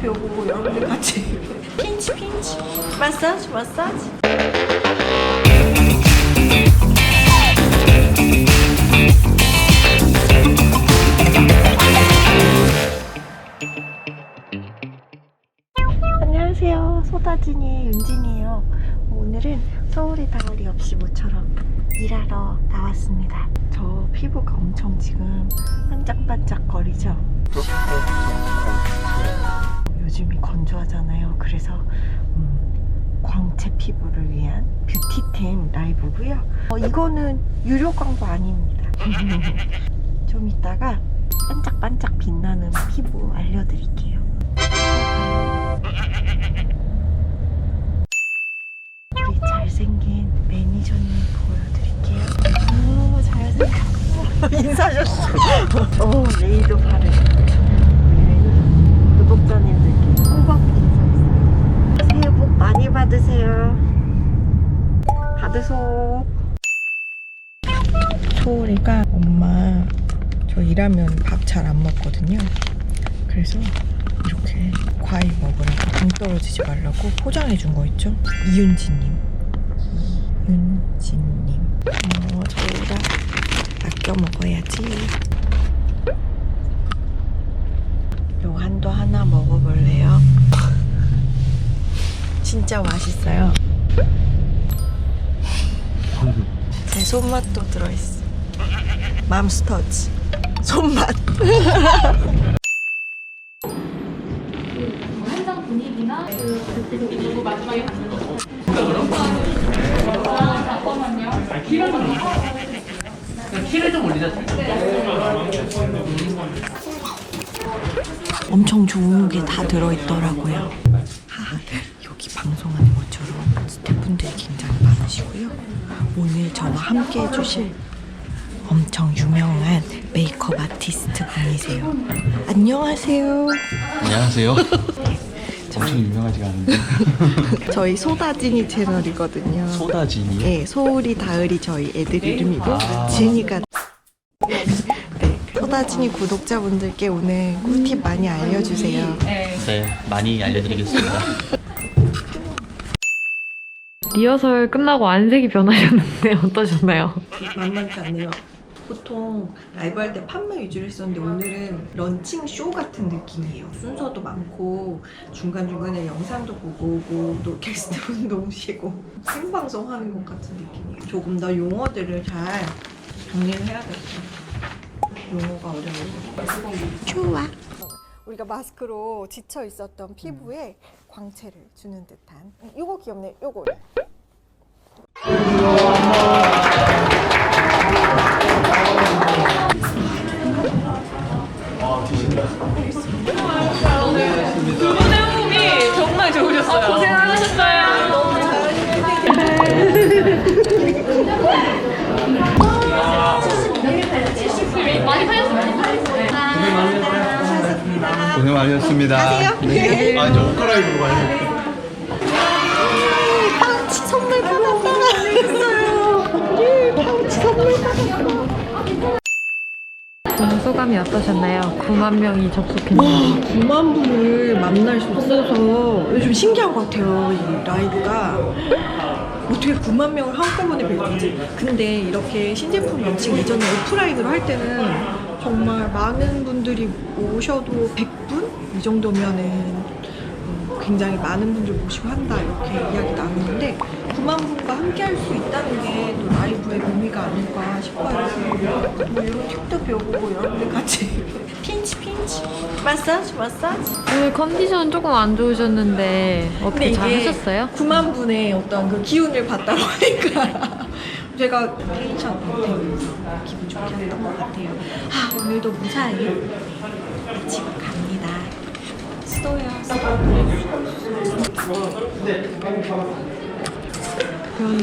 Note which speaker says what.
Speaker 1: 배우고 여러분들 같이 핀치 마사지. 안녕하세요. 소다진이의 윤진이에요. 오늘은 서울이 다을이 없이 모처럼 일하러 나왔습니다. 저 피부가 엄청 지금 반짝반짝거리죠? 요즘이 건조하잖아요. 그래서 광채 피부를 위한 뷰티템 라이브고요. 이거는 유료 광고 아닙니다. 좀 이따가 반짝반짝 빛나는 피부 알려드릴게요. 우리 잘생긴 매니저님 보여드릴게요. 오, 잘생겼어. 인사하셨어. 레이도 바르. 구독자님들께 호박 인사했어요. 새해 복 많이 받으세요. 받으소. 소울이가 엄마 저 일하면 밥 잘 안 먹거든요. 그래서 이렇게 과일 먹으라고 당 떨어지지 말라고 포장해 준 거 있죠? 이윤지님. 저희가 아껴 먹어야지. 요한도 하나 먹어볼래요? 진짜 맛있어요. 제 손맛도 들어있어. 맘스터치 손맛.
Speaker 2: 현장 분위기나 그리고 마지막에 잠깐만요.
Speaker 3: 키를 좀 올리자.
Speaker 1: 엄청 좋은 게 다 들어있더라고요. 여기 방송하는 것처럼 스태프분들이 굉장히 많으시고요. 오늘 저와 함께 해주실 엄청 유명한 메이크업 아티스트 분이세요. 안녕하세요.
Speaker 3: 안녕하세요. 엄청 유명하지가 않은데.
Speaker 1: 저희 소다진이 채널이거든요.
Speaker 3: 소다진이요?
Speaker 1: 네, 소울이 다을이 저희 애들 이름이고 진이가 네, 소다진이 구독자분들께 오늘 꿀팁 많이 알려주세요.
Speaker 3: 네, 많이 알려드리겠습니다.
Speaker 2: 리허설 끝나고 안색이 변하셨는데 어떠셨나요?
Speaker 1: 만만치 않네요. 보통 라이브 할 때 판매 위주로 했었는데 오늘은 런칭 쇼 같은 느낌이에요. 순서도 많고 중간중간에 영상도 보고 오고 또 게스트분도 오시고 생방송 하는 것 같은 느낌이에요. 조금 더 용어들을 잘 정리를 해야겠어요. 용어가 어려워요. 좋아. 우리가 마스크로 지쳐 있었던 피부에 광채를 주는 듯한 요거 귀엽네. 요거를.
Speaker 2: 두 분의 호흡이 정말 좋으셨어요. 고생하셨어요. 너무 잘하셨어요. 많이 팔렸어요.
Speaker 3: 고생 많으셨습니다.
Speaker 1: 가세요.
Speaker 3: 네. 저 옷 갈아입으러 가요.
Speaker 1: 파우치 선물 받았다 했어요. 파우치 선물 받았어.
Speaker 2: 오늘 소감이 어떠셨나요? 9만 명이 접속했는데.
Speaker 1: 9만 분을 만날 수 있어서 요즘 신기한 것 같아요. 이 라이브가 어떻게 9만 명을 한꺼번에 뵙지? 근데 이렇게 신제품 런칭 이전에 오프라인으로 할 때는 정말 많은 분들이 오셔도 100분? 이 정도면은 굉장히 많은 분들 모시고 한다 이렇게 이야기 나누는데 9만 분과 함께 할 수 있다는 게 또 라이브의 의미가 아닐까 싶어요. 뭐 이런 팁도 배우고 여러분들 같이 핀치 마사지.
Speaker 2: 오늘 컨디션 조금 안 좋으셨는데 어떻게 잘 하셨어요?
Speaker 1: 9만 분의 어떤 그 기운을 받다 보니까 제가 텐션 되게 기분 좋게 했던 것 같아요. 오늘도 무사히 지금 갑니다. 수도요.
Speaker 2: 그럼